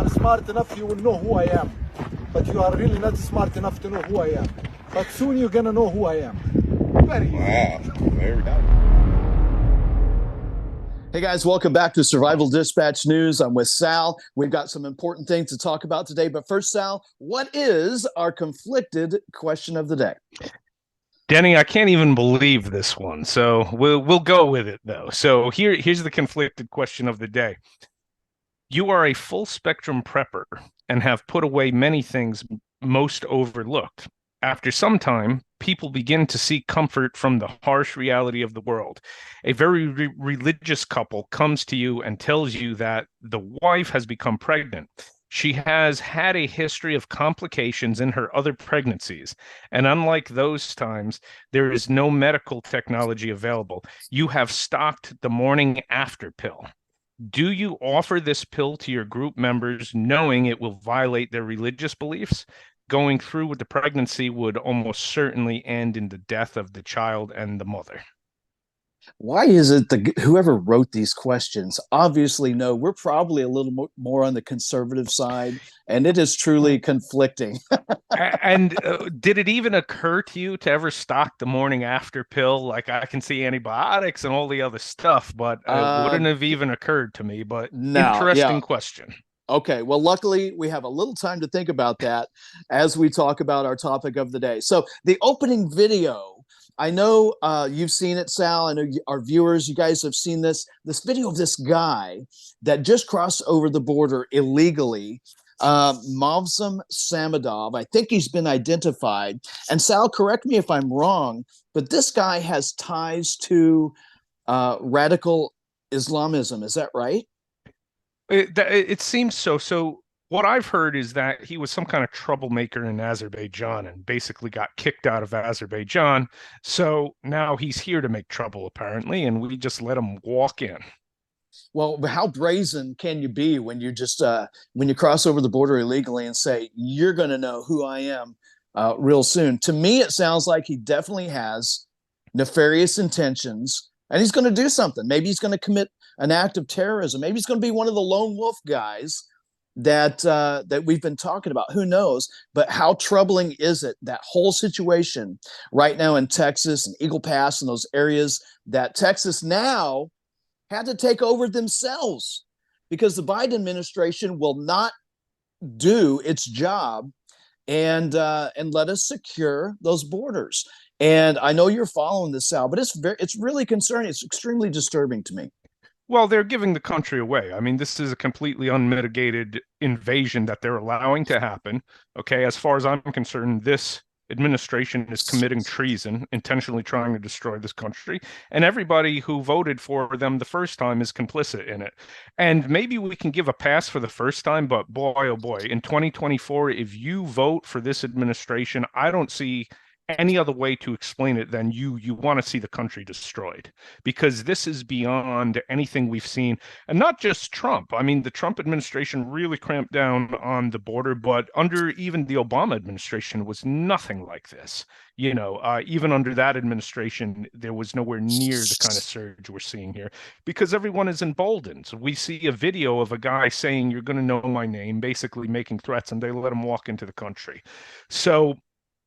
are smart enough, you will know who I am. But you are really not smart enough to know who I am. But soon you're going to know who I am. Very easy. Wow. There we go. Hey guys, welcome back to Survival Dispatch News. I'm with Sal. We've got some important things to talk about today. But first, Sal, what is our conflicted question of the day? Denny, I can't even believe this one. So we'll go with it though. So here's the conflicted question of the day. You are a full spectrum prepper and have put away many things most overlooked. After some time, people begin to seek comfort from the harsh reality of the world. A very religious couple comes to you and tells you that the wife has become pregnant. She has had a history of complications in her other pregnancies, and unlike those times, there is no medical technology available. You have stocked the morning after pill. Do you offer this pill to your group members knowing it will violate their religious beliefs? Going through with the pregnancy would almost certainly end in the death of the child and the mother. Why is it that whoever wrote these questions obviously know we're probably a little more on the conservative side, and it is truly conflicting. And did it even occur to you to ever stock the morning after pill? Like, I can see antibiotics and all the other stuff, but it wouldn't have even occurred to me. But interesting question. Okay, well, luckily we have a little time to think about that as we talk about our topic of the day. So the opening video, I know you've seen it, Sal. I know our viewers, you guys have seen this video of this guy that just crossed over the border illegally. Movsum Samadov, I think he's been identified. And Sal, correct me if I'm wrong, but this guy has ties to radical Islamism. Is that right? It seems so. So what I've heard is that he was some kind of troublemaker in Azerbaijan and basically got kicked out of Azerbaijan. So now he's here to make trouble, apparently, and we just let him walk in. Well, how brazen can you be when you just when you cross over the border illegally and say, you're going to know who I am real soon? To me, it sounds like he definitely has nefarious intentions, and he's going to do something. Maybe he's going to commit an act of terrorism. Maybe he's going to be one of the lone wolf guys that we've been talking about. Who knows? But how troubling is it, that whole situation right now in Texas and Eagle Pass and those areas that Texas now had to take over themselves because the Biden administration will not do its job and let us secure those borders. And I know you're following this, Sal, but it's really concerning. It's extremely disturbing to me. Well, they're giving the country away. I mean, this is a completely unmitigated invasion that they're allowing to happen. Okay, as far as I'm concerned, this administration is committing treason, intentionally trying to destroy this country, and everybody who voted for them the first time is complicit in it. And maybe we can give a pass for the first time, but boy, oh boy, in 2024, if you vote for this administration, I don't see any other way to explain it than you want to see the country destroyed, because this is beyond anything we've seen. And not just Trump. I mean, the Trump administration really cramped down on the border, but under even the Obama administration was nothing like this. You know, even under that administration, there was nowhere near the kind of surge we're seeing here, because everyone is emboldened. So we see a video of a guy saying, you're going to know my name, basically making threats, and they let him walk into the country. So,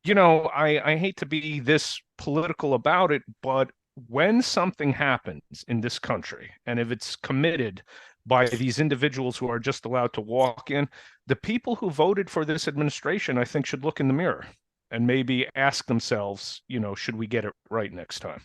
you know, I hate to be this political about it, but when something happens in this country, and if it's committed by these individuals who are just allowed to walk in, the people who voted for this administration, I think, should look in the mirror and maybe ask themselves, you know, should we get it right next time?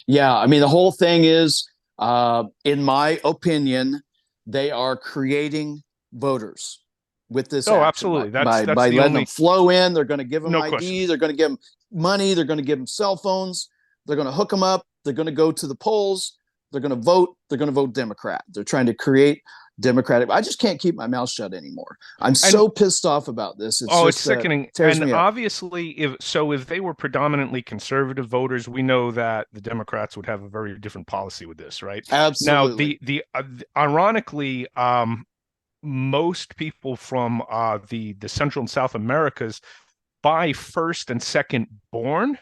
Yeah, I mean, the whole thing is, in my opinion, they are creating voters with this action. Absolutely. By letting them flow in. They're going to give them ID. They're going to give them money. They're going to give them cell phones. They're going to hook them up. They're going to go to the polls. They're going to vote. They're going to vote Democrat. They're trying to create Democratic. I just can't keep my mouth shut anymore. I'm so pissed off about this. It's sickening. And obviously, if they were predominantly conservative voters, we know that the Democrats would have a very different policy with this, right? Absolutely. Now, ironically, most people from the Central and South Americas by first and second born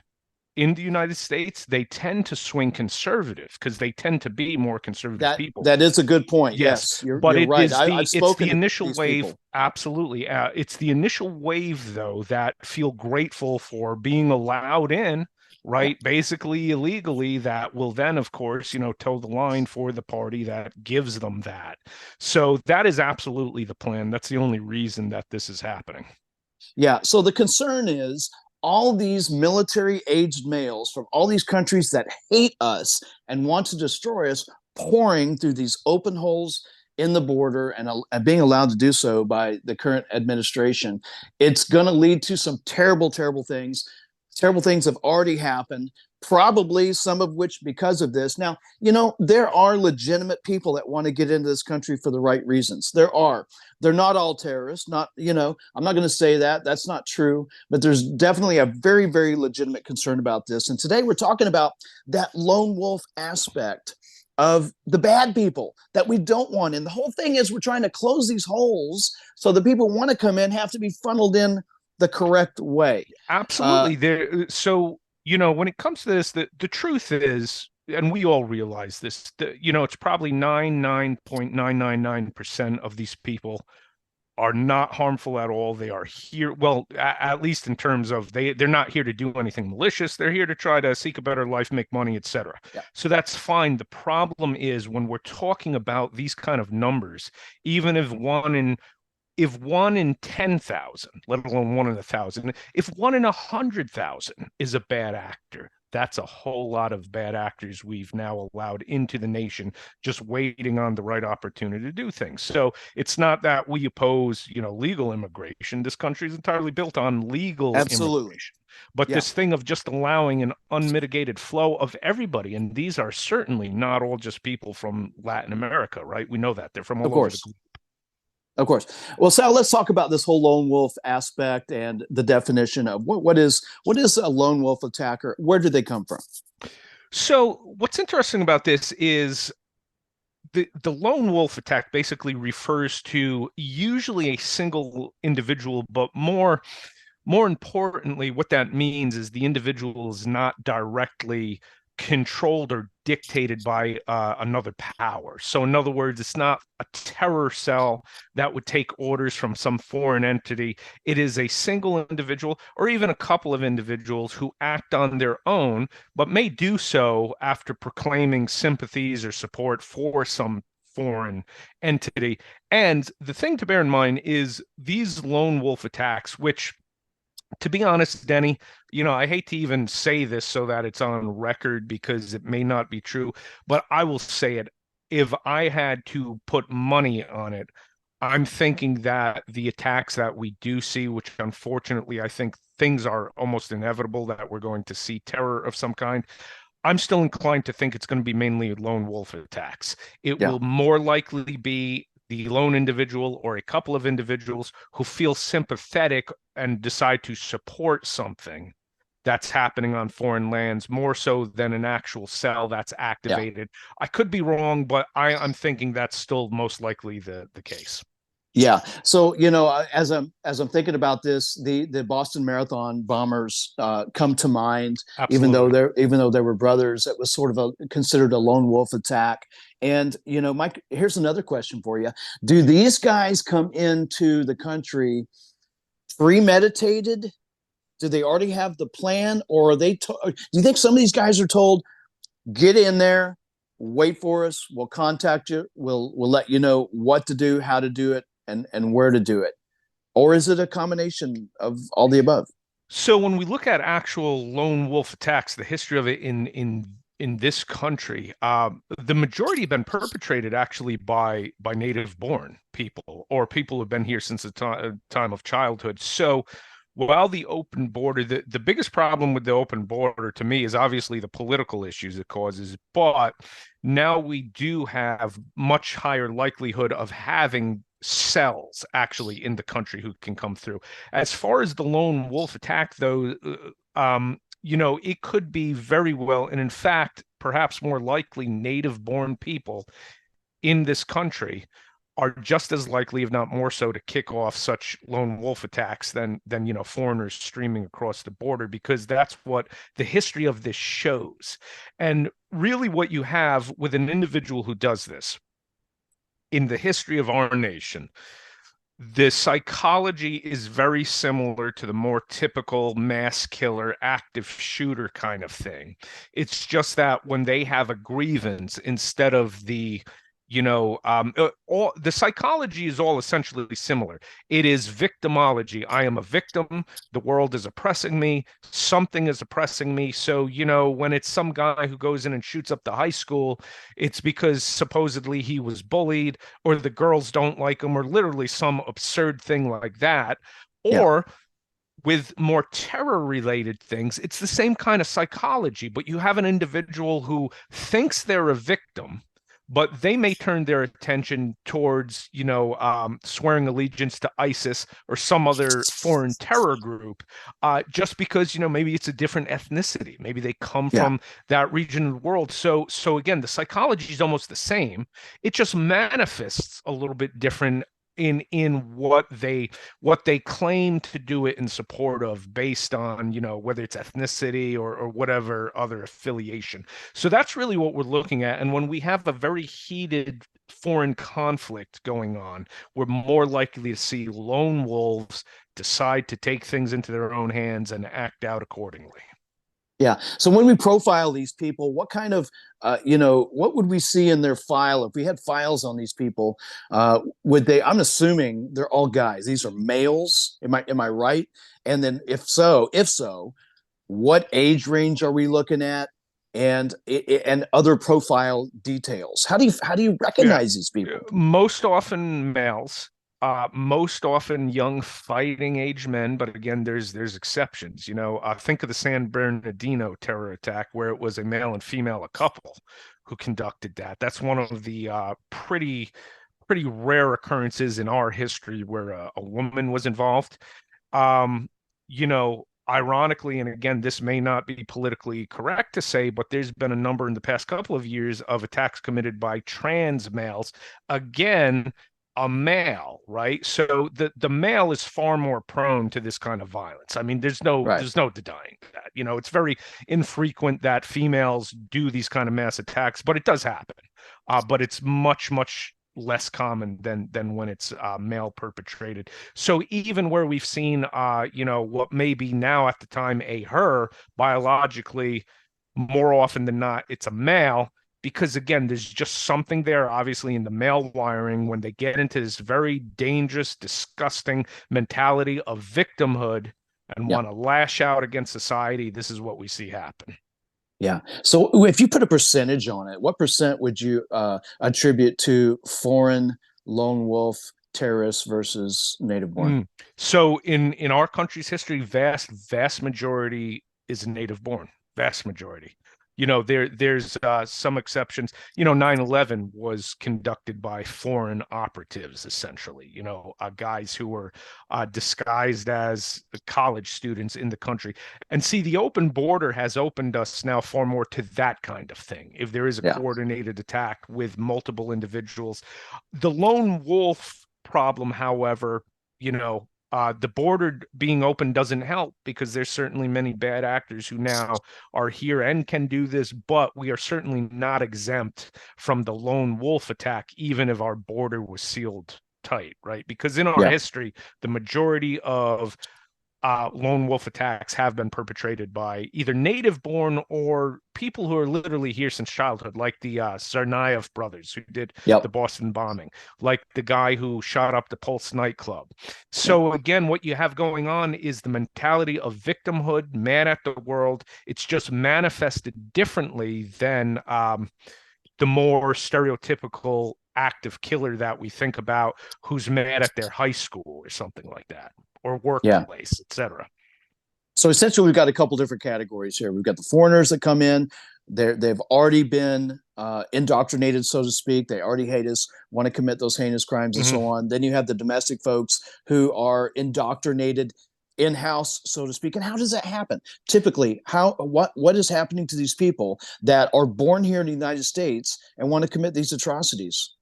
in the United States, they tend to swing conservative because they tend to be more conservative people. That is a good point. Yes, Yes, you're but right. I've it's the spoken to initial these wave. people. Absolutely, it's the initial wave though that feel grateful for being allowed in, right? Yeah. Basically illegally, that will then, of course, toe the line for the party that gives them that. So that is absolutely the plan. That's the only reason that this is happening. Yeah. So the concern is all these military aged males from all these countries that hate us and want to destroy us pouring through these open holes in the border and being allowed to do so by the current administration. It's going to lead to some terrible, terrible things. Terrible things have already happened, probably some of which because of this. Now, there are legitimate people that want to get into this country for the right reasons. There are. They're not all terrorists. I'm not going to say that. That's not true. But there's definitely a very, very legitimate concern about this. And today we're talking about that lone wolf aspect of the bad people that we don't want. And the whole thing is we're trying to close these holes so the people who want to come in have to be funneled in the correct way. Absolutely. So, when it comes to this, the truth is, and we all realize this, it's probably 99.999% of these people are not harmful at all. They are here, well, at least in terms of they're not here to do anything malicious. They're here to try to seek a better life, make money, etc. Yeah. So that's fine. The problem is when we're talking about these kind of numbers, even if one in 10,000, let alone 1 in 1,000, if 1 in 100,000 is a bad actor, that's a whole lot of bad actors we've now allowed into the nation, just waiting on the right opportunity to do things. So it's not that we oppose, legal immigration. This country is entirely built on legal immigration. But this thing of just allowing an unmitigated flow of everybody, and these are certainly not all just people from Latin America, right? We know that they're from all over the globe. Of course. Well, Sal, let's talk about this whole lone wolf aspect and the definition of what is a lone wolf attacker? Where do they come from? So what's interesting about this is the lone wolf attack basically refers to usually a single individual, but more importantly, what that means is the individual is not directly controlled or dictated by another power. So in other words, it's not a terror cell that would take orders from some foreign entity. It is a single individual or even a couple of individuals who act on their own, but may do so after proclaiming sympathies or support for some foreign entity. And the thing to bear in mind is these lone wolf attacks, which, to be honest, Denny, I hate to even say this so that it's on record because it may not be true, but I will say it. If I had to put money on it, I'm thinking that the attacks that we do see, which unfortunately I think things are almost inevitable that we're going to see terror of some kind, I'm still inclined to think it's going to be mainly lone wolf attacks. It will more likely be the lone individual or a couple of individuals who feel sympathetic and decide to support something that's happening on foreign lands more so than an actual cell that's activated. Yeah. I could be wrong, but I'm thinking that's still most likely the case. Yeah. So, as I'm thinking about this, the Boston Marathon bombers come to mind. Absolutely. Even though they were brothers, it was sort of considered a lone wolf attack. And Mike, here's another question for you: do these guys come into the country premeditated? Do they already have the plan, or are they? Do you think some of these guys are told, "Get in there, wait for us. We'll contact you. We'll let you know what to do, how to do it, and where to do it," or is it a combination of all the above? So when we look at actual lone wolf attacks, the history of it in this country, the majority have been perpetrated actually by native-born people or people who've been here since the time of childhood. So while the open border, the biggest problem with the open border to me is obviously the political issues it causes, but now we do have much higher likelihood of having cells actually in the country who can come through. As far as the lone wolf attack, though, it could be very well, and in fact, perhaps more likely native-born people in this country are just as likely, if not more so, to kick off such lone wolf attacks than foreigners streaming across the border, because that's what the history of this shows. And really what you have with an individual who does this in the history of our nation, the psychology is very similar to the more typical mass killer, active shooter kind of thing. It's just that when they have a grievance, instead of all the psychology is all essentially similar. It is victimology. I am a victim. The world is oppressing me. Something is oppressing me. So, when it's some guy who goes in and shoots up the high school, it's because supposedly he was bullied, or the girls don't like him, or literally some absurd thing like that. Or with more terror related things, it's the same kind of psychology, but you have an individual who thinks they're a victim, but they may turn their attention towards, swearing allegiance to ISIS or some other foreign terror group, just because, maybe it's a different ethnicity. Maybe they come from that region of the world. So again, the psychology is almost the same. It just manifests a little bit different in what they claim to do it in support of, based on whether it's ethnicity or whatever other affiliation. So that's really what we're looking at. And when we have a very heated foreign conflict going on, we're more likely to see lone wolves decide to take things into their own hands and act out accordingly. Yeah. So when we profile these people, what kind of, what would we see in their file? If we had files on these people, would they, I'm assuming they're all guys. These are males. Am I right? And then if so, what age range are we looking at? And other profile details. How do you recognize these people? Most often males. Most often young fighting age men, but again, there's exceptions. Think of the San Bernardino terror attack, where it was a male and female, a couple, who conducted that. That's one of the pretty rare occurrences in our history where a woman was involved. Ironically, and again, this may not be politically correct to say, but there's been a number in the past couple of years of attacks committed by trans males. Again, a male, right? So the male is far more prone to this kind of violence. I mean, there's no denying that. It's very infrequent that females do these kind of mass attacks, but it does happen. But it's much, much less common than when it's male perpetrated. So even where we've seen what may be now at the time a her, biologically, more often than not, it's a male. Because again, there's just something there, obviously, in the male wiring when they get into this very dangerous, disgusting mentality of victimhood and want to lash out against society. This is what we see happen. Yeah. So if you put a percentage on it, what percent would you attribute to foreign lone wolf terrorists versus native born? So in our country's history, vast majority is native born. Vast majority. There's some exceptions. 9/11 was conducted by foreign operatives, essentially, guys who were disguised as college students in the country. And see, the open border has opened us now far more to that kind of thing. If there is a coordinated attack with multiple individuals, the lone wolf problem, however, the border being open doesn't help, because there's certainly many bad actors who now are here and can do this, but we are certainly not exempt from the lone wolf attack, even if our border was sealed tight, right? Because in our history, the majority of lone wolf attacks have been perpetrated by either native born or people who are literally here since childhood, like the Tsarnaev brothers who did the Boston bombing, like the guy who shot up the Pulse nightclub. So again, what you have going on is the mentality of victimhood, mad at the world. It's just manifested differently than the more stereotypical active killer that we think about, who's mad at their high school or something like that, or workplace, etc. So essentially, we've got a couple different categories here. We've got the foreigners that come in. They've already been indoctrinated, so to speak. They already hate us, want to commit those heinous crimes and so on. Then you have the domestic folks who are indoctrinated in-house, so to speak. And how does that happen? Typically, what is happening to these people that are born here in the United States and want to commit these atrocities?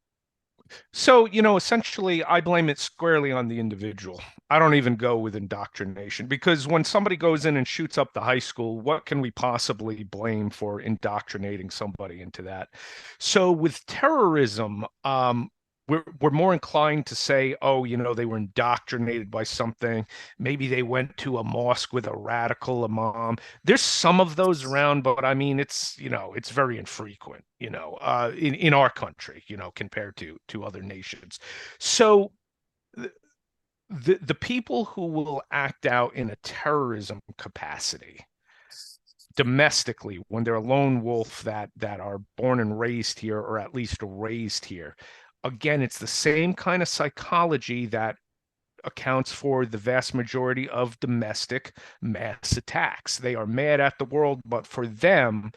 So, essentially, I blame it squarely on the individual. I don't even go with indoctrination because when somebody goes in and shoots up the high school, what can we possibly blame for indoctrinating somebody into that? So, with terrorism, we're more inclined to say, oh, they were indoctrinated by something. Maybe they went to a mosque with a radical imam. There's some of those around, but I mean, it's very infrequent, in our country, compared to other nations. So the people who will act out in a terrorism capacity domestically when they're a lone wolf that are born and raised here, or at least raised here, again, it's the same kind of psychology that accounts for the vast majority of domestic mass attacks. They are mad at the world, but for them,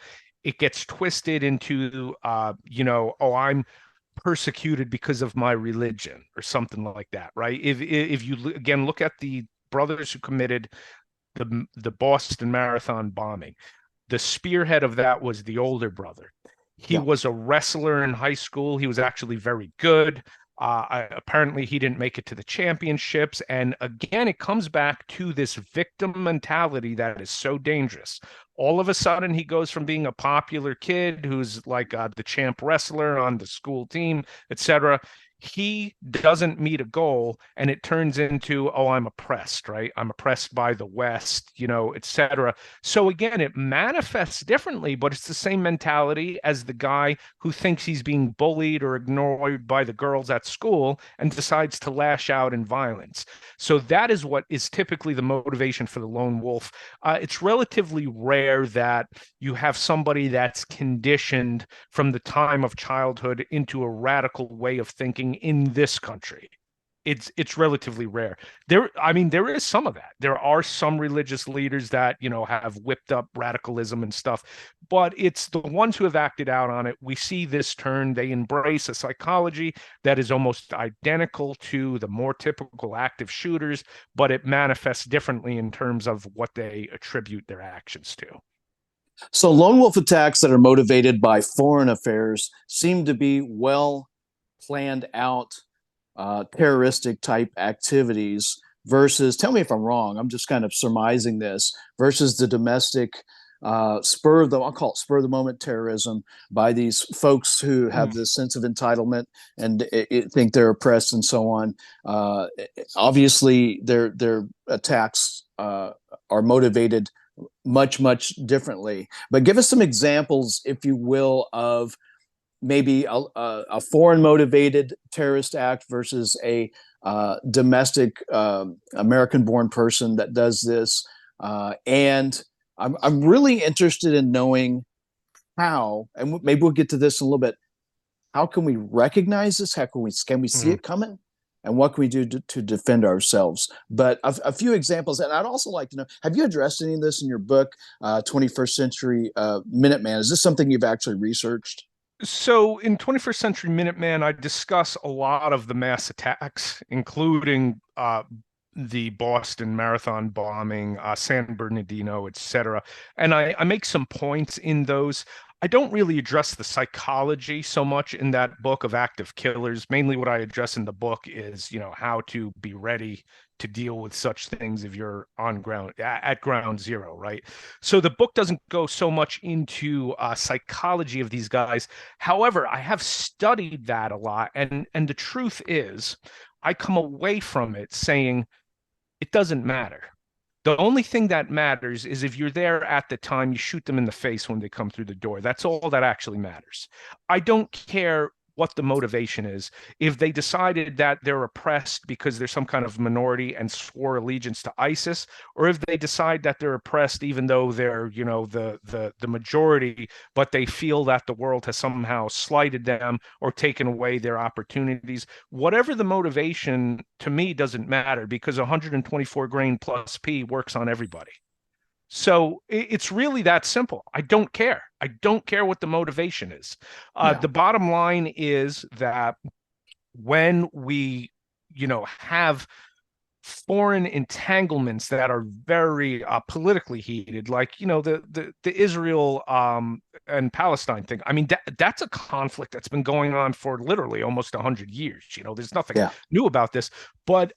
it gets twisted into, oh, I'm persecuted because of my religion or something like that, right? If you again look at the brothers who committed the Boston Marathon bombing, the spearhead of that was the older brother. He Yeah. was a wrestler in high school. He was actually very good. Apparently, he didn't make it to the championships. And again, it comes back to this victim mentality that is so dangerous. All of a sudden, he goes from being a popular kid who's like the champ wrestler on the school team, etc. He doesn't meet a goal, and it turns into, oh, I'm oppressed, right? I'm oppressed by the West, etc. So again, it manifests differently, but it's the same mentality as the guy who thinks he's being bullied or ignored by the girls at school and decides to lash out in violence. So that is what is typically the motivation for the lone wolf. It's relatively rare that you have somebody that's conditioned from the time of childhood into a radical way of thinking in this country. It's relatively rare. There is some of that. There are some religious leaders that, have whipped up radicalism and stuff, but it's the ones who have acted out on it. We see this turn. They embrace a psychology that is almost identical to the more typical active shooters, but it manifests differently in terms of what they attribute their actions to. So lone wolf attacks that are motivated by foreign affairs seem to be well planned out terroristic type activities versus, tell me if I'm wrong, I'm just kind of surmising this, versus the domestic I'll call it spur of the moment terrorism by these folks who have this sense of entitlement and think they're oppressed and so on. Obviously, their attacks are motivated much differently. But give us some examples, if you will, of maybe a foreign motivated terrorist act versus a domestic American born person that does this. And I'm really interested in knowing how, and maybe we'll get to this in a little bit. How can we recognize this? How can we see it coming? And what can we do to defend ourselves? But a few examples, and I'd also like to know, have you addressed any of this in your book, 21st Century Minuteman? Is this something you've actually researched? So in 21st Century Minuteman, I discuss a lot of the mass attacks, including the Boston Marathon bombing, San Bernardino, etc. And I make some points in those. I don't really address the psychology so much in that book of active killers. Mainly what I address in the book is, how to be ready to deal with such things if you're on ground at ground zero, right? So the book doesn't go so much into psychology of these guys. However, I have studied that a lot, and the truth is, I come away from it saying it doesn't matter. The only thing that matters is if you're there at the time, you shoot them in the face when they come through the door. That's all that actually matters. I don't care what the motivation is. If they decided that they're oppressed because they're some kind of minority and swore allegiance to ISIS, or if they decide that they're oppressed even though they're, the majority, but they feel that the world has somehow slighted them or taken away their opportunities, whatever the motivation, to me doesn't matter, because 124 grain plus P works on everybody. So it's really that simple. I don't care. I don't care what the motivation is. The bottom line is that when we, have foreign entanglements that are very politically heated, like, you know, the Israel and Palestine thing. I mean, that's a conflict that's been going on for literally almost 100 years. You know, there's nothing new about this, but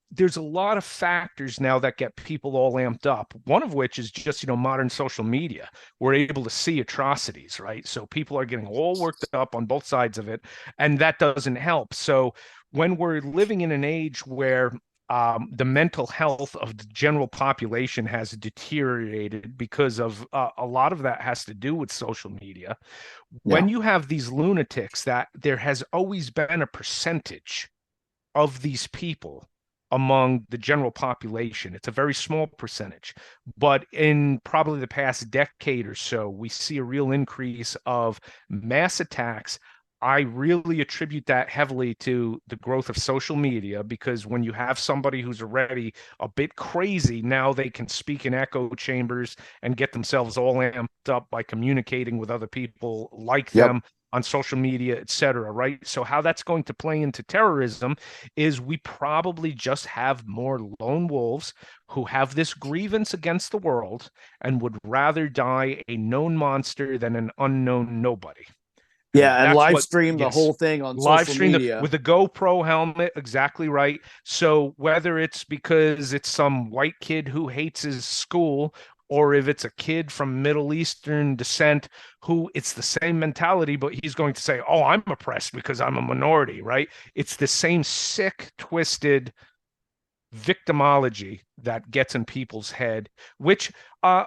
there's a lot of factors now that get people all amped up. One of which is just, you know, modern social media. We're able to see atrocities, right? So people are getting all worked up on both sides of it, and that doesn't help. So when we're living in an age where the mental health of the general population has deteriorated because of a lot of that has to do with social media. When you have these lunatics, that there has always been a percentage of these people among the general population. It's a very small percentage, but in probably the past decade or so, we see a real increase of mass attacks. I really attribute that heavily to the growth of social media, because when you have somebody who's already a bit crazy, now they can speak in echo chambers and get themselves all amped up by communicating with other people like them on social media, etc. Right? So how that's going to play into terrorism is we probably just have more lone wolves who have this grievance against the world and would rather die a known monster than an unknown nobody. Yeah, and live stream the whole thing on social media with a GoPro helmet. Exactly right. So whether it's because it's some white kid who hates his school, or if it's a kid from Middle Eastern descent who it's the same mentality, but he's going to say, oh, I'm oppressed because I'm a minority, right? It's the same sick, twisted victimology that gets in people's head, which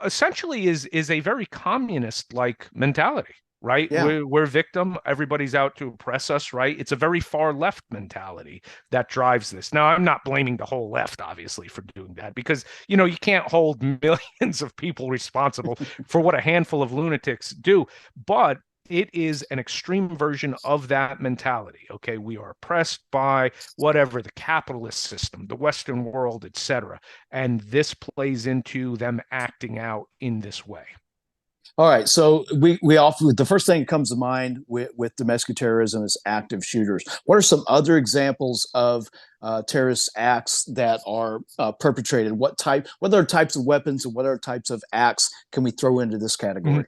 essentially is a very communist-like mentality. Right? We're victim. Everybody's out to oppress us, right? It's a very far left mentality that drives this. Now, I'm not blaming the whole left, obviously, for doing that, because, you know, you can't hold millions of people responsible for what a handful of lunatics do. But it is an extreme version of that mentality. Okay, we are oppressed by whatever, the capitalist system, the Western world, etc. And this plays into them acting out in this way. All right, so we often, the first thing that comes to mind with domestic terrorism is active shooters. What are some other examples of terrorist acts that are perpetrated? What other types of weapons and what other types of acts can we throw into this category?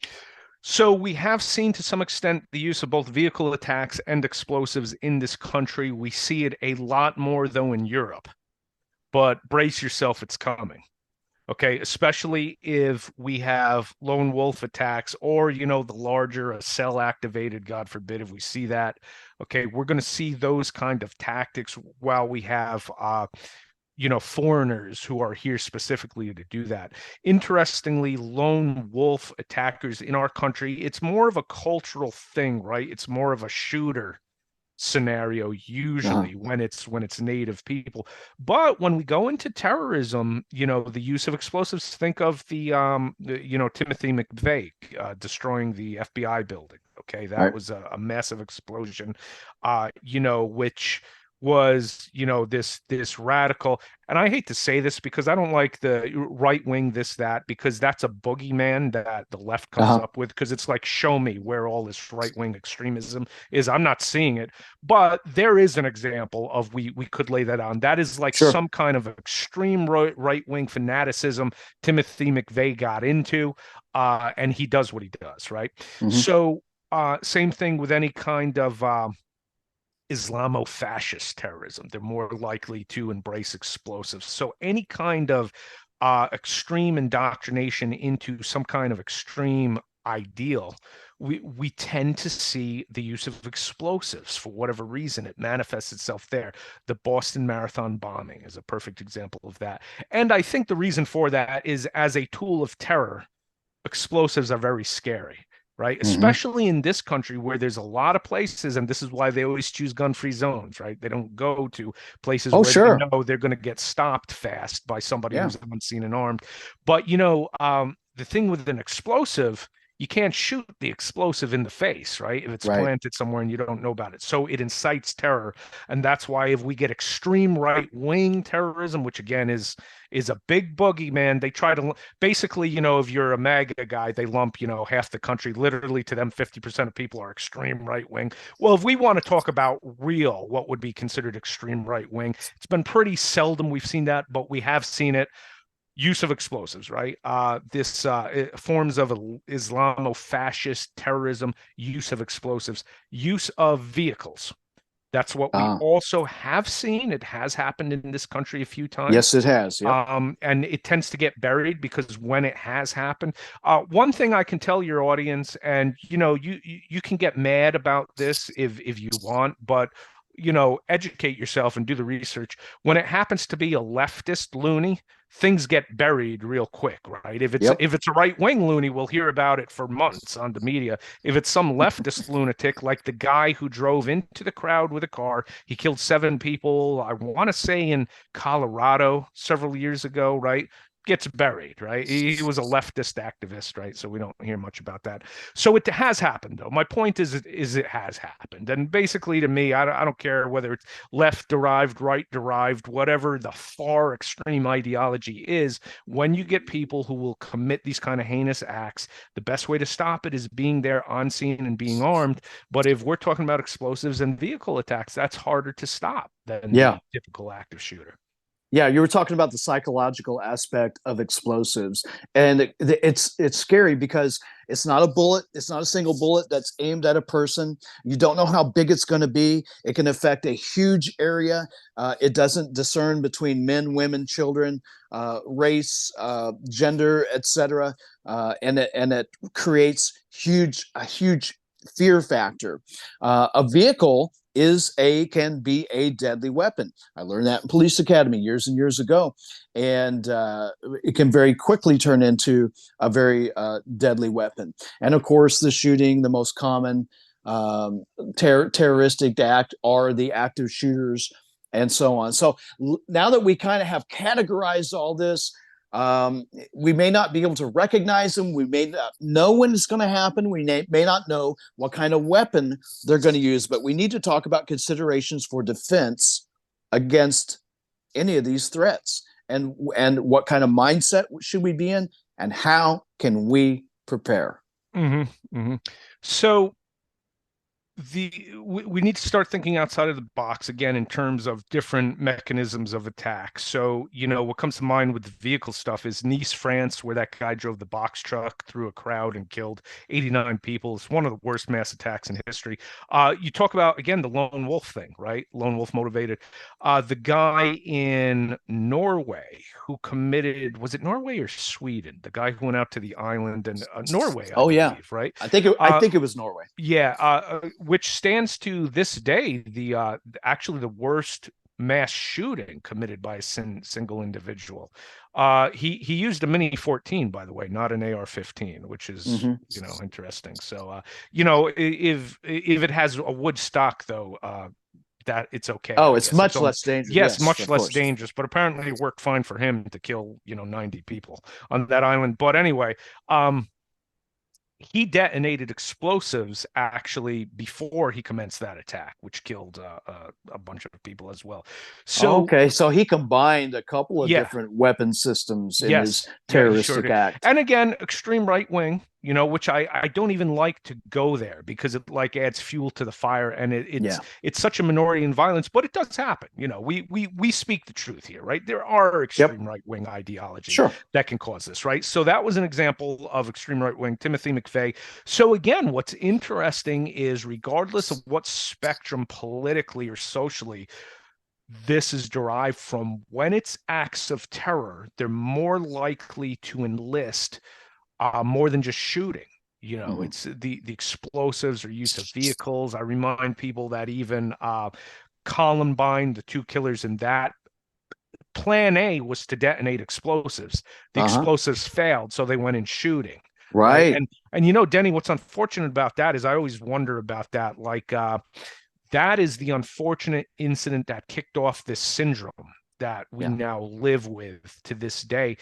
So we have seen to some extent the use of both vehicle attacks and explosives in this country. We see it a lot more, though, in Europe. But brace yourself, it's coming. Okay, especially if we have lone wolf attacks, or, you know, the larger cell activated, God forbid, if we see that. Okay, we're going to see those kind of tactics while we have, you know, foreigners who are here specifically to do that. Interestingly, lone wolf attackers in our country, it's more of a cultural thing, right? It's more of a shooter scenario usually when it's native people. But when we go into terrorism, you know, the use of explosives, think of the you know, Timothy McVeigh destroying the FBI building. Okay, that was a massive explosion, you know, which was, you know, this radical, and I hate to say this because I don't like the right wing that, because that's a boogeyman that the left comes up with, because it's like, show me where all this right wing extremism is. I'm not seeing it, but there is an example of we could lay that on. That is like some kind of extreme right wing fanaticism Timothy McVeigh got into, and he does what he does, right? So same thing with any kind of Islamo-fascist terrorism. They're more likely to embrace explosives. So any kind of extreme indoctrination into some kind of extreme ideal, we tend to see the use of explosives for whatever reason. It manifests itself there. The Boston Marathon bombing is a perfect example of that. And I think the reason for that is, as a tool of terror, explosives are very scary. Right, especially in this country where there's a lot of places, and this is why they always choose gun-free zones, right? They don't go to places where they know they're going to get stopped fast by somebody who's unseen and armed. But, you know, the thing with an explosive, you can't shoot the explosive in the face, right? If it's Right. planted somewhere and you don't know about it. So it incites terror. And that's why if we get extreme right-wing terrorism, which again is a big boogeyman, they try to basically, if you're a MAGA guy, they lump, half the country, literally to them, 50% of people are extreme right-wing. Well, if we want to talk about what would be considered extreme right-wing, it's been pretty seldom we've seen that, but we have seen it. Use of explosives, right? This forms of Islamo-fascist terrorism, use of explosives, use of vehicles. That's what we also have seen. It has happened in this country a few times. Yes, it has. Yep. And it tends to get buried because when it has happened, one thing I can tell your audience, and you can get mad about this if you want, but educate yourself and do the research. When it happens to be a leftist loony, things get buried real quick, right? If it's a right-wing loony, we'll hear about it for months on the media. If it's some leftist lunatic, like the guy who drove into the crowd with a car, he killed 7 people, I want to say in Colorado several years ago, right? Gets buried, right? He was a leftist activist, right? So we don't hear much about that. So it has happened, though. My point is it has happened. And basically, to me, I don't care whether it's left-derived, right-derived, whatever the far extreme ideology is, when you get people who will commit these kind of heinous acts, the best way to stop it is being there on scene and being armed. But if we're talking about explosives and vehicle attacks, that's harder to stop than the typical active shooter. Yeah, you were talking about the psychological aspect of explosives, and it's scary because it's not a bullet. It's not a single bullet that's aimed at a person. You don't know how big it's going to be. It can affect a huge area. It doesn't discern between men, women, children, race, gender, etc., and it creates a huge fear factor. A vehicle can be a deadly weapon. I learned that in police academy years and years ago, and it can very quickly turn into a very deadly weapon. And of course, the most common terroristic act are the active shooters, and so on. So now that we kind of have categorized all this, we may not be able to recognize them. We may not know when it's going to happen. We may not know what kind of weapon they're going to use, but we need to talk about considerations for defense against any of these threats, and what kind of mindset should we be in, and how can we prepare? So we need to start thinking outside of the box again in terms of different mechanisms of attack. So, what comes to mind with the vehicle stuff is Nice, France, where that guy drove the box truck through a crowd and killed 89 people. It's one of the worst mass attacks in history. You talk about, again, the lone wolf thing, right? Lone wolf motivated. The guy in Norway who committed, was it Norway or Sweden? The guy who went out to the island and Norway, I believe, right? I think it was Norway. Yeah, which stands to this day actually the worst mass shooting committed by a single individual. He used a Mini 14, by the way, not an AR-15, which is interesting. So if it has a wood stock, though, that it's okay. Oh, it's much less dangerous. Yes, much less dangerous. But apparently, it worked fine for him to kill 90 people on that island. But anyway, he detonated explosives actually before he commenced that attack, which killed a bunch of people as well. So so he combined a couple of different weapon systems in his terroristic act. And again, extreme right wing, which I don't even like to go there because it adds fuel to the fire, and it's such a minority in violence, but it does happen. We speak the truth here, right? There are extreme right wing ideologies that can cause this, right? So that was an example of extreme right wing, Timothy McVeigh. So again, what's interesting is regardless of what spectrum politically or socially this is derived from, when it's acts of terror, they're more likely to enlist more than just shooting. It's the explosives or use of vehicles. I remind people that even Columbine, the 2 killers in that, plan A was to detonate explosives. The explosives failed, so they went in shooting. Right. And Denny, what's unfortunate about that is I always wonder about that. That is the unfortunate incident that kicked off this syndrome that we Yeah. now live with to this day.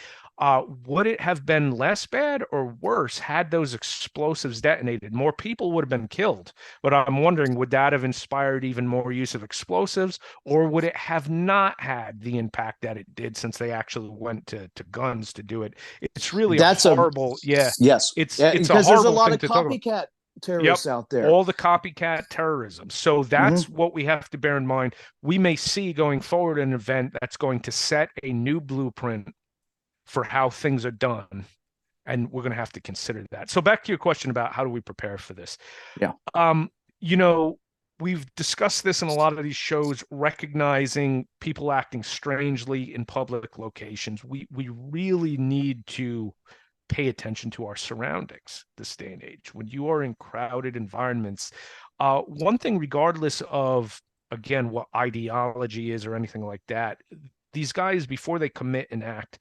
Would it have been less bad or worse had those explosives detonated? More people would have been killed, but I'm wondering, would that have inspired even more use of explosives, or would it have not had the impact that it did, since they actually went to guns to do it? It's really That's a horrible, yes, it's yeah, a because there's a horrible lot thing of to talk about. copycat Yep. terrorists out there. All the copycat terrorism. So that's what we have to bear in mind. We may see going forward an event that's going to set a new blueprint for how things are done. And we're going to have to consider that. So back to your question about how do we prepare for this? Yeah. You know, we've discussed this in a lot of these shows, recognizing people acting strangely in public locations. We really need to pay attention to our surroundings this day and age. When you are in crowded environments, one thing, regardless of, again, what ideology is or anything like that, these guys, before they commit an act,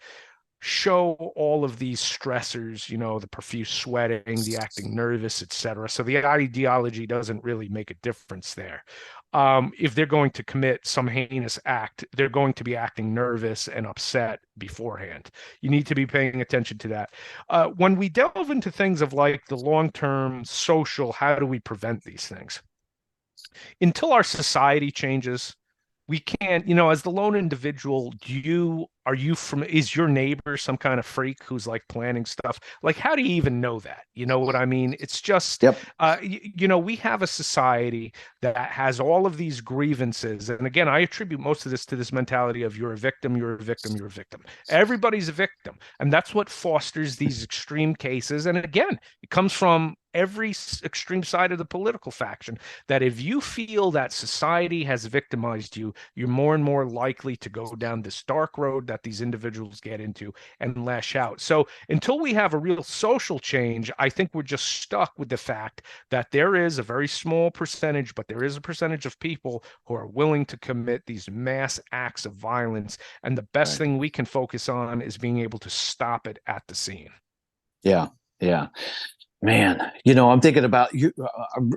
show all of these stressors, the profuse sweating, the acting nervous, etc. So the ideology doesn't really make a difference there. If they're going to commit some heinous act, they're going to be acting nervous and upset beforehand. You need to be paying attention to that. When we delve into things of like the long-term social, how do we prevent these things? Until our society changes, we can't, as the lone individual, is your neighbor some kind of freak who's like planning stuff? Like, how do you even know that? You know what I mean? It's just, Yep. We have a society that has all of these grievances. And again, I attribute most of this to this mentality of you're a victim, you're a victim, you're a victim. Everybody's a victim. And that's what fosters these extreme cases. And again, it comes from every extreme side of the political faction, that if you feel that society has victimized you, you're more and more likely to go down this dark road that these individuals get into and lash out. So until we have a real social change, I think we're just stuck with the fact that there is a very small percentage, but there is a percentage of people who are willing to commit these mass acts of violence. And the best thing we can focus on is being able to stop it at the scene. Yeah. Yeah. Man, I'm thinking about you.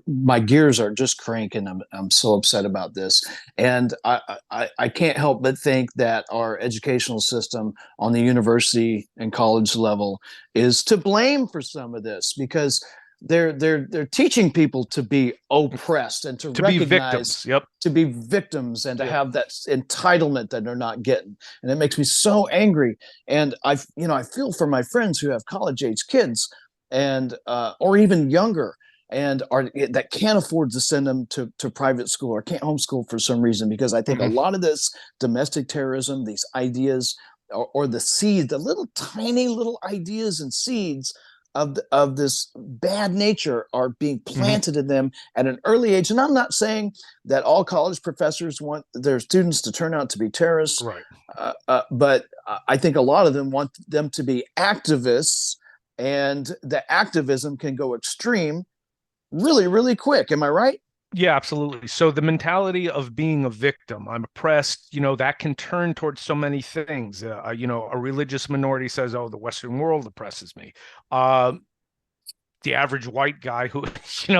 My gears are just cranking. I'm so upset about this, and I can't help but think that our educational system on the university and college level is to blame for some of this, because they're teaching people to be oppressed and to recognize, be victims. Yep. To be victims, and to have that entitlement that they're not getting, and it makes me so angry. And I feel for my friends who have college age kids, and or even younger, and that can't afford to send them to private school or can't homeschool for some reason, because I think a lot of this domestic terrorism, these ideas, or the seeds, the little tiny little ideas and seeds of this bad nature are being planted in them at an early age. And I'm not saying that all college professors want their students to turn out to be terrorists, right? But I think a lot of them want them to be activists. And the activism can go extreme really, really quick. Am I right? Yeah, absolutely. So the mentality of being a victim, I'm oppressed, that can turn towards so many things. A religious minority says, oh, the Western world oppresses me. The average white guy who,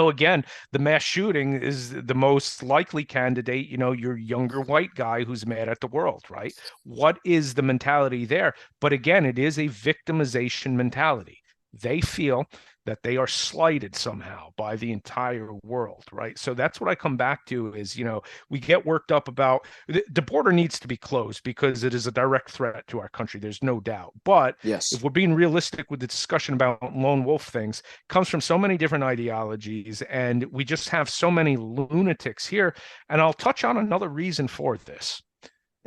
again, the mass shooting is the most likely candidate, your younger white guy who's mad at the world, right? What is the mentality there? But again, it is a victimization mentality. They feel that they are slighted somehow by the entire world, right? So that's what I come back to is, we get worked up about the border needs to be closed because it is a direct threat to our country. There's no doubt. But yes, if we're being realistic with the discussion about lone wolf things, it comes from so many different ideologies, and we just have so many lunatics here. And I'll touch on another reason for this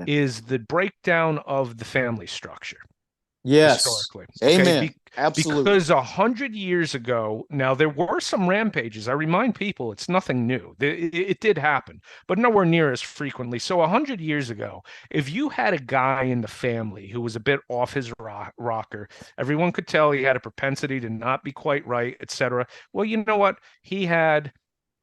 is the breakdown of the family structure. Yes. Historically. Amen. Absolutely. Because 100 years ago, now there were some rampages. I remind people it's nothing new. It did happen, but nowhere near as frequently. So 100 years ago, if you had a guy in the family who was a bit off his rocker, everyone could tell he had a propensity to not be quite right, etc. Well, you know what? He had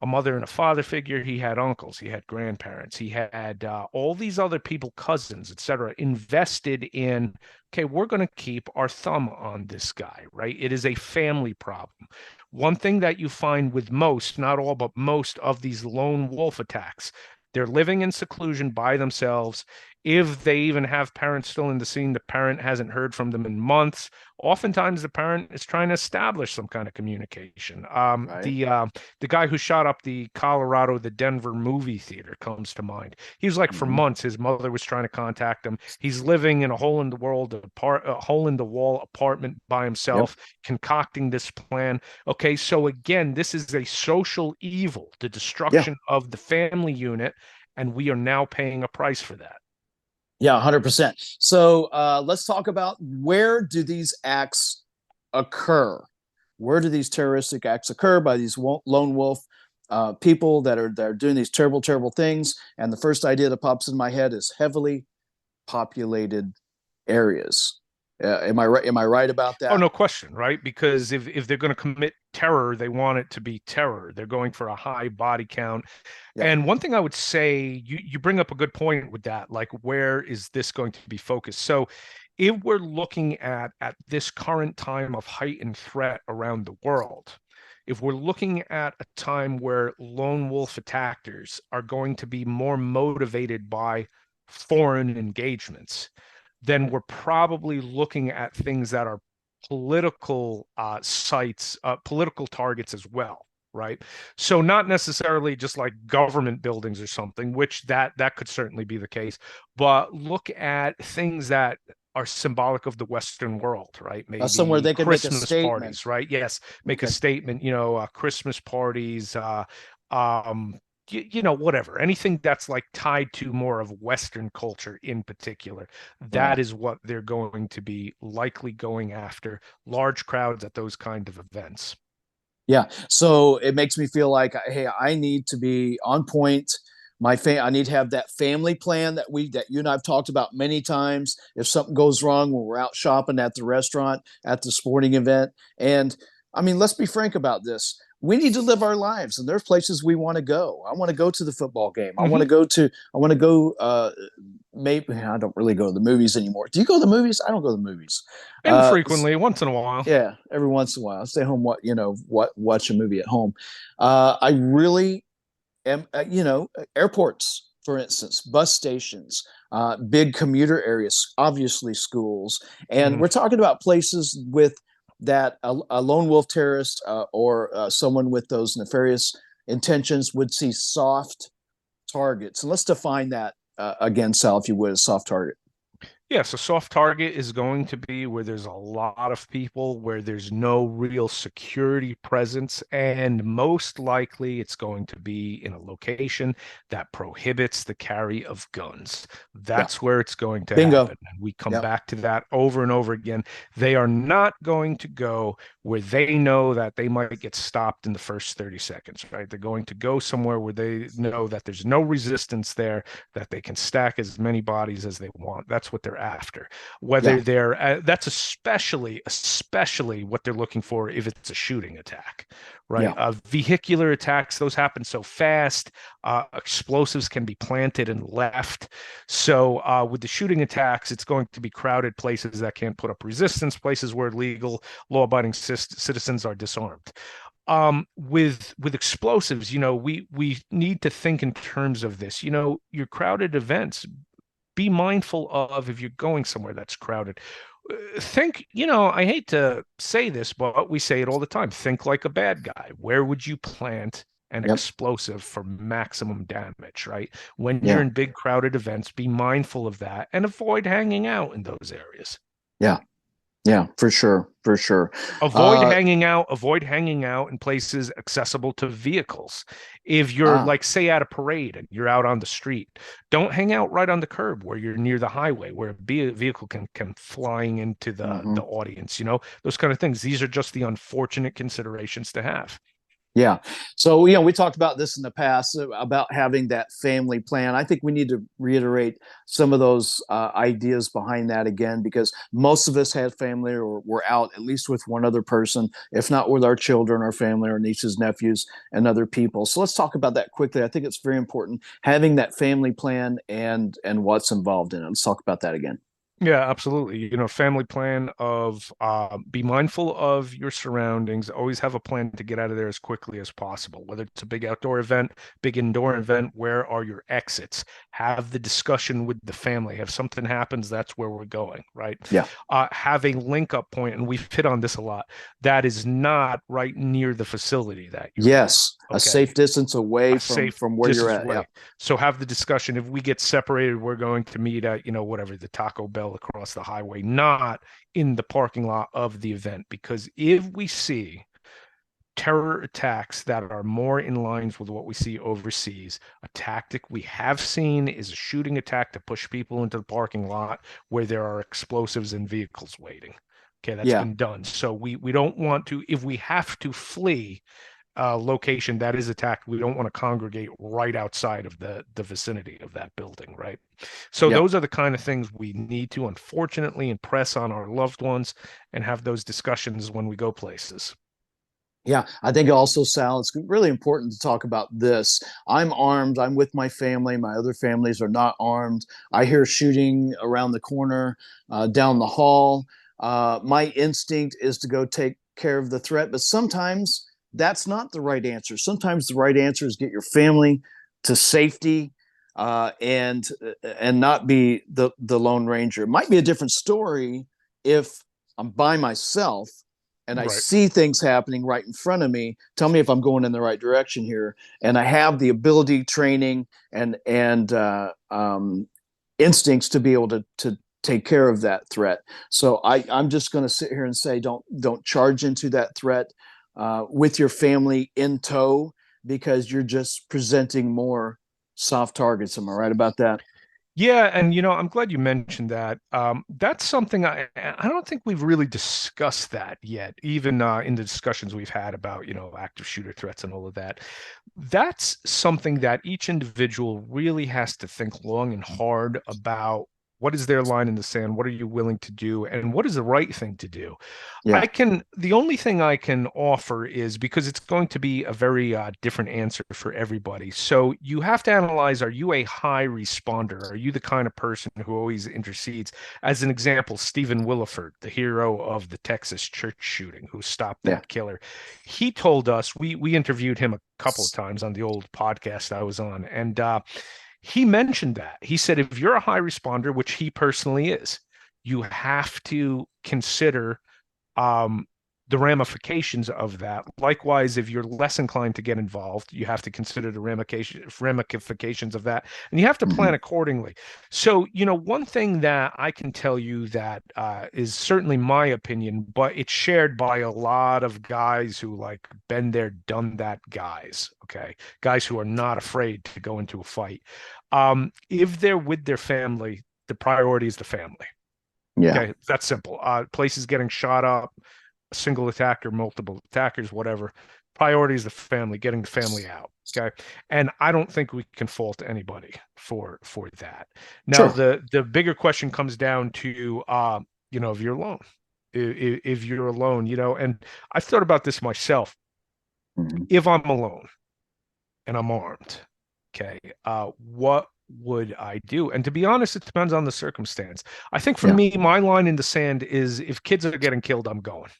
a mother and a father figure. He had uncles, he had grandparents, he had all these other people, cousins, etc., invested in, okay, we're going to keep our thumb on this guy, right? It is a family problem. One thing that you find with most, not all, but most of these lone wolf attacks, they're living in seclusion by themselves If they even have parents still in the scene, the parent hasn't heard from them in months. Oftentimes, the parent is trying to establish some kind of communication. Right. The guy who shot up the Denver movie theater comes to mind. He was like, for Mhm. months, his mother was trying to contact him. He's living in a hole in the wall apartment by Yep. himself, concocting this plan. Okay, so again, this is a social evil, the Yeah. destruction of the family unit, and we are now paying a price for that. Yeah, 100%. So let's talk about, where do these acts occur? Where do these terroristic acts occur by these lone wolf people that are doing these terrible, terrible things? And the first idea that pops in my head is heavily populated areas. Am I right? Am I right about Oh, that? no question, right? Because if they're going to commit terror, they want it to be terror. They're going for a high body count. Yeah. And one thing I would say, you bring up a good point with that, like, where is this going to be focused? So if we're looking at this current time of heightened threat around the world, if we're looking at a time where lone wolf attackers are going to be more motivated by foreign engagements, then we're probably looking at things that are political sites, political targets as well, right? So not necessarily just like government buildings or something, which that could certainly be the case, but look at things that are symbolic of the Western world, right? Somewhere Maybe they can make a Christmas statement. parties, right? Yes, make a Okay. statement, Christmas parties, um, whatever, anything that's like tied to more of Western culture in particular. Right. That is what they're going to be likely going after, large crowds at those kind of events. Yeah. So it makes me feel like, hey, I need to be on point. I need to have that family plan that you and I've talked about many times. If something goes wrong when we're out shopping, at the restaurant, at the sporting event, and I mean, let's be frank about this. We need to live our lives, and there's places we want to go. I want to go to the football game. I want Mm-hmm. to go to. I want to go. Maybe I don't really go to the movies anymore. Do you go to the movies? I don't go to the movies. Uh, Infrequently, once in a while. yeah, every once in a while, I stay home. Watch a movie at home. I really am. Airports, for instance, bus stations, big commuter areas, obviously schools, and Mhm. we're talking about places with that a lone wolf terrorist or someone with those nefarious intentions would see soft targets. And let's define that again, Sal, if you would, a soft target. Yeah, so soft target is going to be where there's a lot of people, where there's no real security presence, and most likely it's going to be in a location that prohibits the carry of guns. Yeah, That's where it's going to bingo. happen. And we come Yeah, back to that over and over again. They are not going to go where they know that they might get stopped in the first 30 seconds, right? They're going to go somewhere where they know that there's no resistance there, that they can stack as many bodies as they want. That's what they're after. yeah, Whether that's especially what they're looking for if it's a shooting attack, right? yeah, Vehicular attacks, those happen so fast. Explosives can be planted and left. So with the shooting attacks, it's going to be crowded places that can't put up resistance, places where legal, law-abiding citizens are disarmed. With explosives, we need to think in terms of this. Your crowded events, be mindful of, if you're going somewhere that's crowded. Think, I hate to say this, but we say it all the time. Think like a bad guy. Where would you plant an yep, explosive for maximum damage, right? When you're yeah, in big crowded events, be mindful of that and avoid hanging out in those areas. yeah, yeah, for sure, for sure. Uh, Avoid hanging out in places accessible to vehicles. If you're, ah, like, say, at a parade and you're out on the street, don't hang out right on the curb where you're near the highway, where a vehicle can come flying into the mhm. audience, those kind of things. These are just the unfortunate considerations to have. Yeah. So, we talked about this in the past about having that family plan. I think we need to reiterate some of those ideas behind that again, because most of us had family, or we're out at least with one other person, if not with our children, our family, our nieces, nephews, and other people. So let's talk about that quickly. I think it's very important, having that family plan and what's involved in it. Let's talk about that again. Yeah, absolutely. Family plan of be mindful of your surroundings. Always have a plan to get out of there as quickly as possible. Whether it's a big outdoor event, big indoor event, where are your exits? Have the discussion with the family. If something happens, that's where we're going, right? Yeah. Have a link up point, and we've hit on this a lot. That is not right near the facility that you're in. Yes. A Okay. safe distance away A safe from where you're distance at. Yeah. away. So have the discussion. If we get separated, we're going to meet at, whatever, the Taco Bell across the highway, not in the parking lot of the event. Because if we see terror attacks that are more in lines with what we see overseas, a tactic we have seen is a shooting attack to push people into the parking lot where there are explosives and vehicles waiting. Okay, that's Yeah. been done. So we don't want to, if we have to flee location that is attacked, we don't want to congregate right outside of the vicinity of that building, right? So Yep. those are the kind of things we need to, unfortunately, impress on our loved ones and have those discussions when we go places. Yeah, I think also, Sal, it's really important to talk about this. I'm armed. I'm with my family. My other families are not armed. I hear shooting around the corner, down the hall. My instinct is to go take care of the threat, but sometimes that's not the right answer. Sometimes the right answer is get your family to safety, and not be the Lone Ranger. It might be a different story if I'm by myself and I Right. see things happening right in front of me. Tell me if I'm going in the right direction here, and I have the ability, training, and instincts to be able to take care of that threat. So I'm just going to sit here and say, don't charge into that threat with your family in tow, because you're just presenting more soft targets. Am I right about that? Yeah, and I'm glad you mentioned that. That's something I don't think we've really discussed that yet, even in the discussions we've had about active shooter threats and all of that. That's something that each individual really has to think long and hard about. What is their line in the sand? What are you willing to do? And what is the right thing to do? Yeah. The only thing I can offer is, because it's going to be a very different answer for everybody. So you have to analyze, are you a high responder? Are you the kind of person who always intercedes? As an example, Stephen Williford, the hero of the Texas church shooting, who stopped Yeah. that killer. He told us, we interviewed him a couple of times on the old podcast I was on, and he mentioned that. He said, if you're a high responder, which he personally is, you have to consider um, the ramifications of that. Likewise, if you're less inclined to get involved, you have to consider the ramifications of that, and you have to Mm-hmm. plan accordingly. So, one thing that I can tell you that is certainly my opinion, but it's shared by a lot of guys who like been there, done that guys, okay? Guys who are not afraid to go into a fight. If they're with their family, the priority is the family. Yeah. Okay, that's simple. Places getting shot up, a single attacker, multiple attackers, whatever. Priority is the family, getting the family out. Okay, and I don't think we can fault anybody for that. Now, Sure. the bigger question comes down to, if you're alone, if you're alone, and I've thought about this myself. Mm-hmm. If I'm alone and I'm armed, okay, what would I do? And to be honest, it depends on the circumstance. I think for Yeah. me, my line in the sand is, if kids are getting killed, I'm going.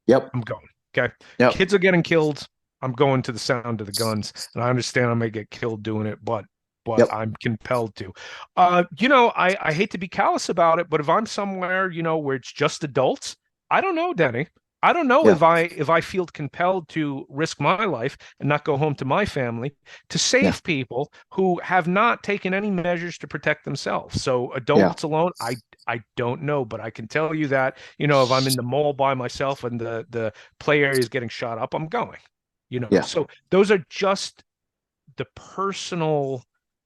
Yep. I'm going. Okay. Yep. Kids are getting killed. I'm going to the sound of the guns. And I understand I may get killed doing it, but Yep. I'm compelled to. I hate to be callous about it, but if I'm somewhere, where it's just adults, I don't know, Denny. I don't know Yeah. if I feel compelled to risk my life and not go home to my family to Yeah. save people who have not taken any measures to protect themselves. So Yeah. adults alone, I don't know, but I can tell you that, if I'm in the mall by myself and the play area is getting shot up, I'm going. Yeah. So those are just the personal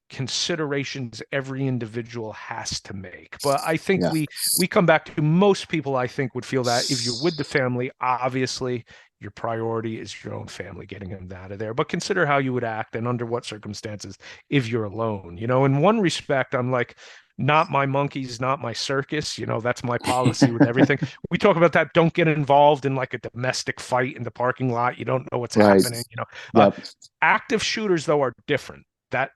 considerations every individual has to make. But I think Yeah. we come back to, most people I think would feel that if you're with the family, obviously your priority is your own family, getting them out of there. But consider how you would act and under what circumstances if you're alone. In one respect, I'm like, not my monkeys, not my circus. That's my policy with everything. We talk about that. Don't get involved in like a domestic fight in the parking lot. You don't know what's Right. happening. Yep. Active shooters, though, are different.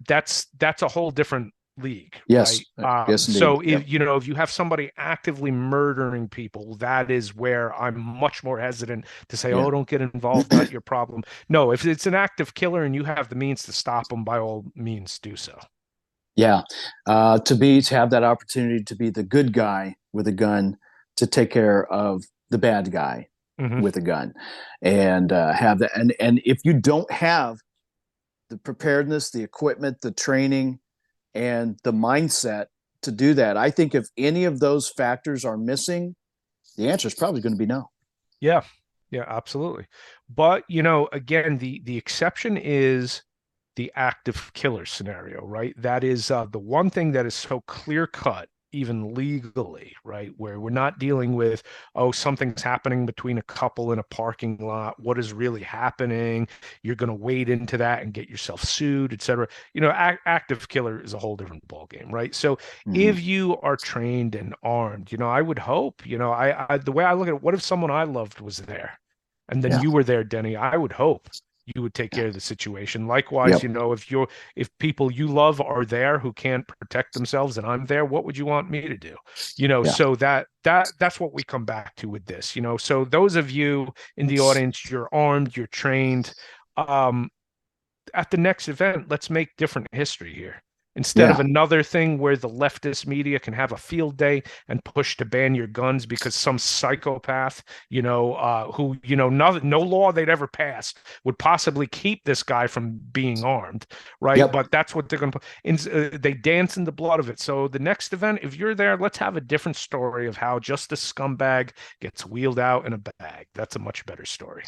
That's a whole different league, Yes. right? Yes, indeed. So Yep. if you have somebody actively murdering people, that is where I'm much more hesitant to say, Yeah. oh, don't get involved, not your problem. No, if it's an active killer and you have the means to stop them, by all means do so. Yeah. To have that opportunity to be the good guy with a gun, to take care of the bad guy Mhm. with a gun, and have that. And if you don't have the preparedness, the equipment, the training, and the mindset to do that, I think if any of those factors are missing, the answer is probably going to be no. Yeah, yeah, absolutely. But again, the exception is the active killer scenario, right? That is the one thing that is so clear cut, even legally, right? Where we're not dealing with, oh, something's happening between a couple in a parking lot. What is really happening? You're going to wade into that and get yourself sued, etc. Active killer is a whole different ballgame, right? So if you are trained and armed, I would hope, the way I look at it, what if someone I loved was there? And then Yeah. you were there, Denny. I would hope you would take care of the situation. Likewise, Yep. if people you love are there who can't protect themselves and I'm there, what would you want me to do? Yeah. So that's what we come back to with this. So those of you in the audience, you're armed, you're trained. At the next event, let's make different history here. Instead of another thing where the leftist media can have a field day and push to ban your guns because some psychopath, who, no law they'd ever pass would possibly keep this guy from being armed, right? Yep. But that's what they're going to, they dance in the blood of it. So the next event, if you're there, let's have a different story of how just a scumbag gets wheeled out in a bag. That's a much better story.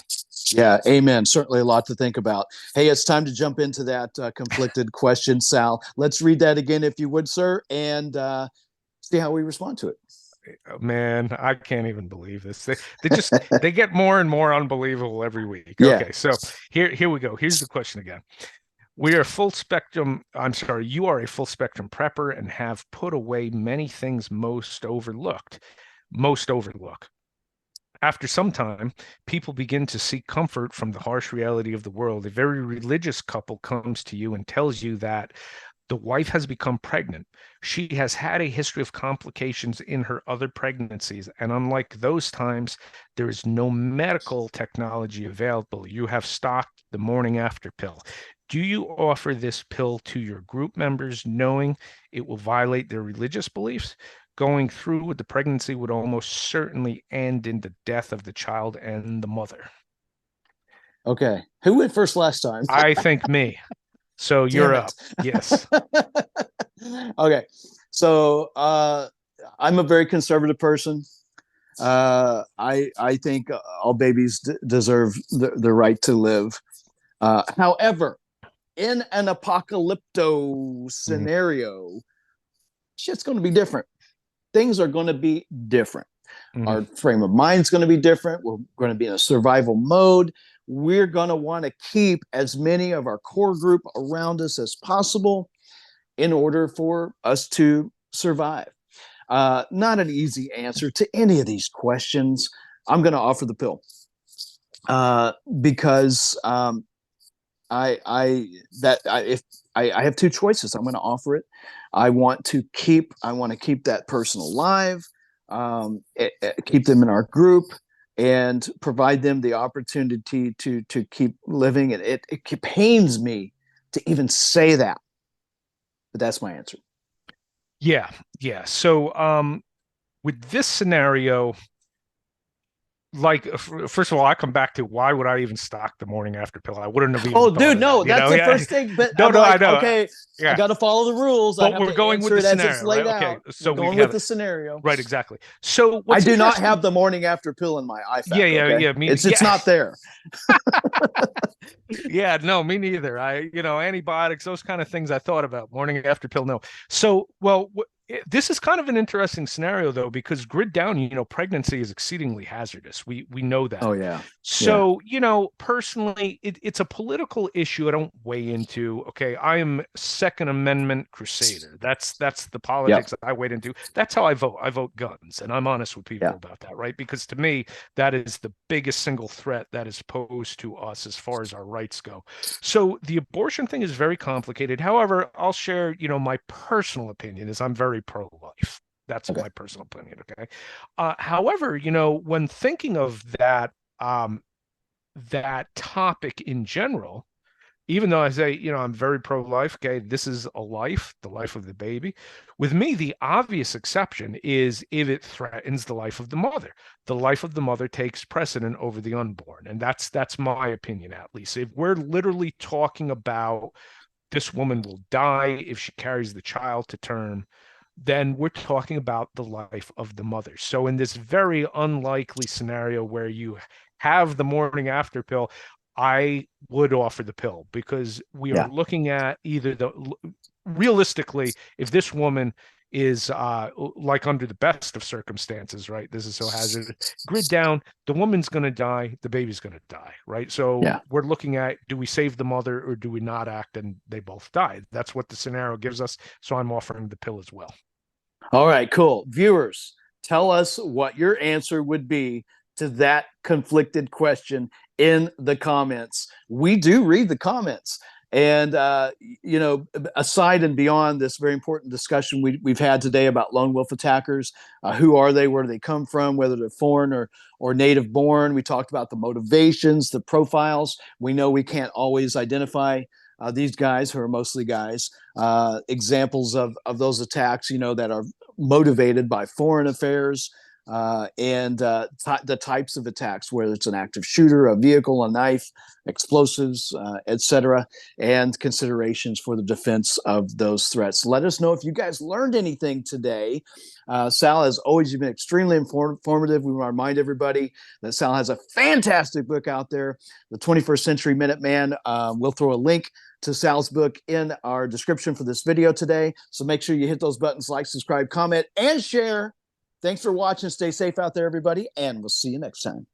Yeah, amen. Certainly a lot to think about. Hey, it's time to jump into that conflicted question, Sal. Let's read that again, if you would, sir, and see how we respond to it. Man, I can't even believe this. They get more and more unbelievable every week. Yeah. Okay, so here we go. Here's the question again. We are full spectrum. I'm sorry, you are a full spectrum prepper and have put away many things most overlook. After some time, people begin to seek comfort from the harsh reality of the world. A very religious couple comes to you and tells you that the wife has become pregnant. She has had a history of complications in her other pregnancies. And unlike those times, there is no medical technology available. You have stocked the morning after pill. Do you offer this pill to your group members knowing it will violate their religious beliefs? Going through with the pregnancy would almost certainly end in the death of the child and the mother. Okay. Who went first last time? I think me. So you're up. Yes. Okay. So I'm a very conservative person. I think all babies deserve the right to live. However, in an apocalypto scenario, shit's going to be different. Things are going to be different. Our frame of mind is going to be different. We're going to be in a survival mode. We're going to want to keep as many of our core group around us as possible in order for us to survive. Not an easy answer to any of these questions. I'm going to offer the pill because if I have two choices, I'm going to offer it. I want to keep that person alive, keep them in our group, and provide them the opportunity to keep living. And it pains me to even say that, but that's my answer. Yeah. So with this scenario, first of all, I come back to why would I even stock the morning after pill? I wouldn't have even. Oh, dude, no, that's the first thing. But no, I know. Okay, I got to follow the rules. But we're going with the scenario, right? Okay, so we're going with the scenario, right? Exactly. So I do not have the morning after pill in my IFAC. Yeah. It's not there. Yeah, no, me neither. Antibiotics, those kind of things I thought about. Morning after pill, no. So, well, This is kind of an interesting scenario, though, because grid down, pregnancy is exceedingly hazardous. We know that. Oh yeah. So, personally, it's a political issue I don't weigh into. Okay, I am Second Amendment crusader. That's the politics that I wade into. That's how I vote. I vote guns, and I'm honest with people about that, right? Because to me, that is the biggest single threat that is posed to us as far as our rights go. So the abortion thing is very complicated. However, I'll share, my personal opinion is I'm very pro-life. That's my personal opinion. Okay. However, when thinking of that topic in general, even though I say, I'm very pro-life, okay, this is a life, the life of the baby. With me, the obvious exception is if it threatens the life of the mother. The life of the mother takes precedent over the unborn. And that's my opinion, at least. If we're literally talking about this woman will die if she carries the child to term, then we're talking about the life of the mother. So in this very unlikely scenario where you have the morning after pill, I would offer the pill, because we are looking at either realistically, if this woman is like under the best of circumstances, right? This is so hazardous. Grid down, the woman's going to die, the baby's going to die, right? So we're looking at, do we save the mother or do we not act and they both die? That's what the scenario gives us. So I'm offering the pill as well. All right, cool. Viewers, tell us what your answer would be to that conflicted question in the comments. We do read the comments. And, aside and beyond this very important discussion we've had today about lone wolf attackers, who are they, where do they come from, whether they're foreign or native born. We talked about the motivations, the profiles. We know we can't always identify these guys, who are mostly guys, examples of those attacks, that are motivated by foreign affairs, and the types of attacks, whether it's an active shooter, a vehicle, a knife, explosives, etc., and considerations for the defense of those threats. Let us know if you guys learned anything today. Sal, as always, you've been extremely informative. We want to remind everybody that Sal has a fantastic book out there, The 21st Century Minuteman. We'll throw a link to Sal's book in our description for this video today. So make sure you hit those buttons, like, subscribe, comment, and share. Thanks for watching. Stay safe out there, everybody, and we'll see you next time.